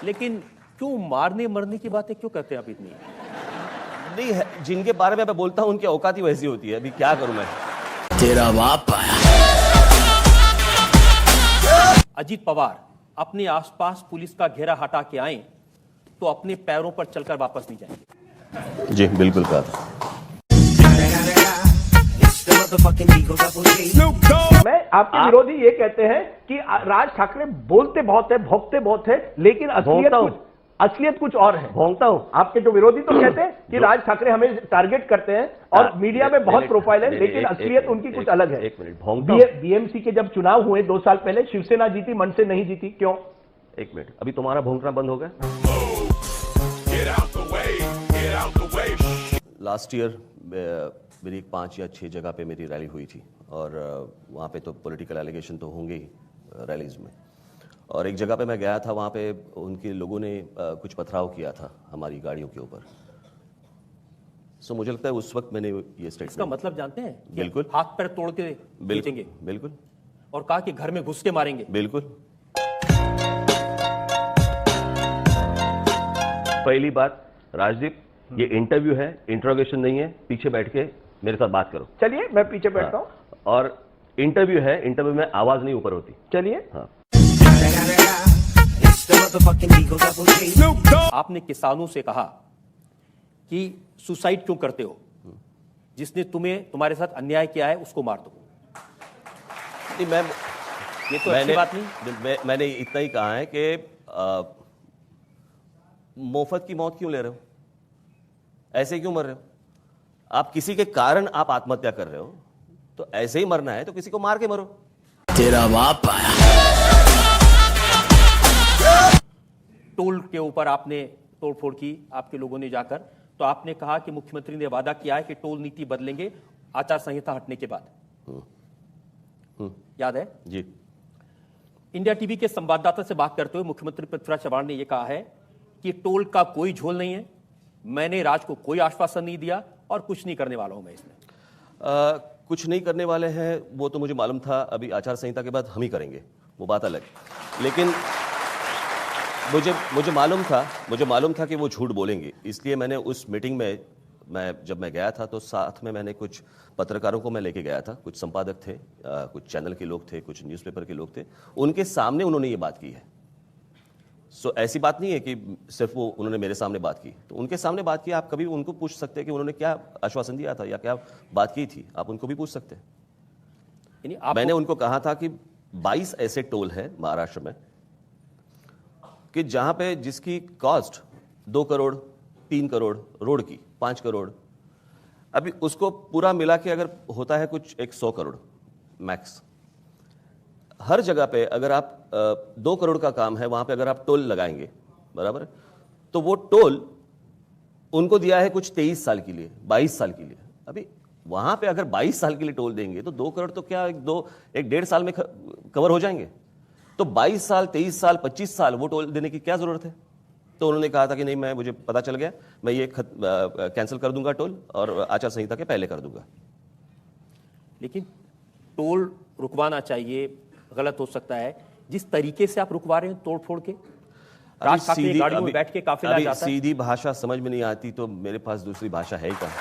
लेकिन क्यों मारने मरने की बातें क्यों करते हैं आप इतनी? नहीं है, जिनके बारे में मैं बोलता हूं उनकी औकात ही वैसी होती है। अभी क्या करूं मैं? तेरा बाप आया। अजीत पवार अपने आसपास पुलिस का घेरा हटा के आए तो अपने पैरों पर चलकर वापस नहीं जाएंगे। जी बिल्कुल कहा। मैं आपके विरोधी ये कहते हैं कि राज ठाकरे बोलते बहुत है, भोंकते बहुत है, लेकिन असलियत कुछ और है। भोंकता हूं। आपके जो विरोधी तो कहते हैं कि राज ठाकरे हमें टारगेट करते हैं और मीडिया में बहुत प्रोफाइल है, लेकिन असलियत उनकी कुछ अलग है। एक मिनट, बीएमसी के जब चुनाव हुए 2 साल पहले, शिवसेना जीती, मन से नहीं जीती, क्यों? एक मिनट, अभी तुम्हारा भोंकना बंद हो गया? लास्ट ईयर मेरी 5 या 6 जगह पे मेरी रैली हुई थी और वहाँ पे तो पॉलिटिकल एलिगेशन तो होंगे ही रैलीज में। और एक जगह पे मैं गया था, वहाँ पे उनके लोगों ने कुछ पथराव किया था हमारी गाड़ियों के ऊपर। सो मुझे लगता है उस वक्त मैंने ये स्टेटमेंट। इसका मतलब जानते हैं? बिल्कुल। हाथ पैर तोड़ के बेचेंगे। बिल्कुल। और कहा कि घर में घुस के मारेंगे। बिल्कुल। पहली बात राजदीप, ये इंटरव्यू है, इंट्रोगेशन नहीं है। पीछे बैठ के मेरे साथ बात करो। चलिए मैं पीछे बैठता हूँ। और इंटरव्यू है, इंटरव्यू में आवाज नहीं ऊपर होती। चलिए। हाँ। आपने किसानों से कहा कि सुसाइड क्यों करते हो, जिसने तुम्हारे साथ अन्याय किया है उसको मार दो। नहीं, ये तो अच्छी बात नहीं। मैंने इतना ही कहा है कि मुफ्त की मौत क्यों ले रहे हो, ऐसे क्यों मर रहे हो? आप किसी के कारण आप आत्महत्या कर रहे हो, तो ऐसे ही मरना है तो किसी को मार के मरो। तेरा बाप आया। टोल के ऊपर आपने तोड़फोड़ की, आपके लोगों ने जाकर, तो आपने कहा कि मुख्यमंत्री ने वादा किया है कि टोल नीति बदलेंगे आचार संहिता हटने के बाद। याद है जी? इंडिया टीवी के संवाददाता से बात करते हुए मुख्यमंत्री पृथ्वीराज चव्हाण ने यह कहा है कि टोल का कोई झोल नहीं है, मैंने राज को कोई आश्वासन नहीं दिया और कुछ नहीं करने वाला हूं मैं इसमें। कुछ नहीं करने वाले हैं वो तो मुझे मालूम था, अभी आचार संहिता के बाद हम ही करेंगे, वो बात अलग। लेकिन मुझे मालूम था कि वो झूठ बोलेंगे, इसलिए मैंने उस मीटिंग में जब मैं गया था तो साथ में मैंने कुछ पत्रकारों को मैं लेके गया था, कुछ संपादक थे, कुछ चैनल के लोग थे, कुछ न्यूज़पेपर के लोग थे, उनके सामने उन्होंने ये बात की है। सो ऐसी बात नहीं है कि सिर्फ वो उन्होंने मेरे सामने बात की, तो उनके सामने बात की। आप कभी उनको पूछ सकते हैं कि उन्होंने क्या आश्वासन दिया था या क्या बात की थी, आप उनको भी पूछ सकते हैं। मैंने उनको कहा था कि 22 ऐसे टोल हैं महाराष्ट्र में कि जहां पे जिसकी कॉस्ट 2 करोड़ 3 करोड़, रोड की 5 करोड़, अभी उसको पूरा मिला के अगर होता है कुछ 100 करोड़ मैक्स। हर जगह पे अगर आप 2 करोड़ का काम है, वहां पे अगर आप टोल लगाएंगे, बराबर, तो वो टोल उनको दिया है कुछ 23 साल के लिए, 22 साल के लिए। अभी वहां पे अगर 22 साल के लिए टोल देंगे तो 2 करोड़ तो क्या एक 1.5 साल में कवर हो जाएंगे। तो 22 साल, 23 साल, 25 साल वो टोल देने की क्या जरूरत है? तो उन्होंने कहा था कि नहीं, मुझे पता चल गया, मैं ये कैंसिल कर दूंगा टोल और आचार संहिता के पहले कर दूंगा। लेकिन टोल रुकवाना चाहिए, गलत हो सकता है जिस तरीके से आप रुकवा रहे हैं तोड़फोड़ के। राज ठाकरे गाड़ियों में बैठ के काफिला जाता है। सीधी भाषा समझ में नहीं आती तो मेरे पास दूसरी भाषा है ही कहाँ?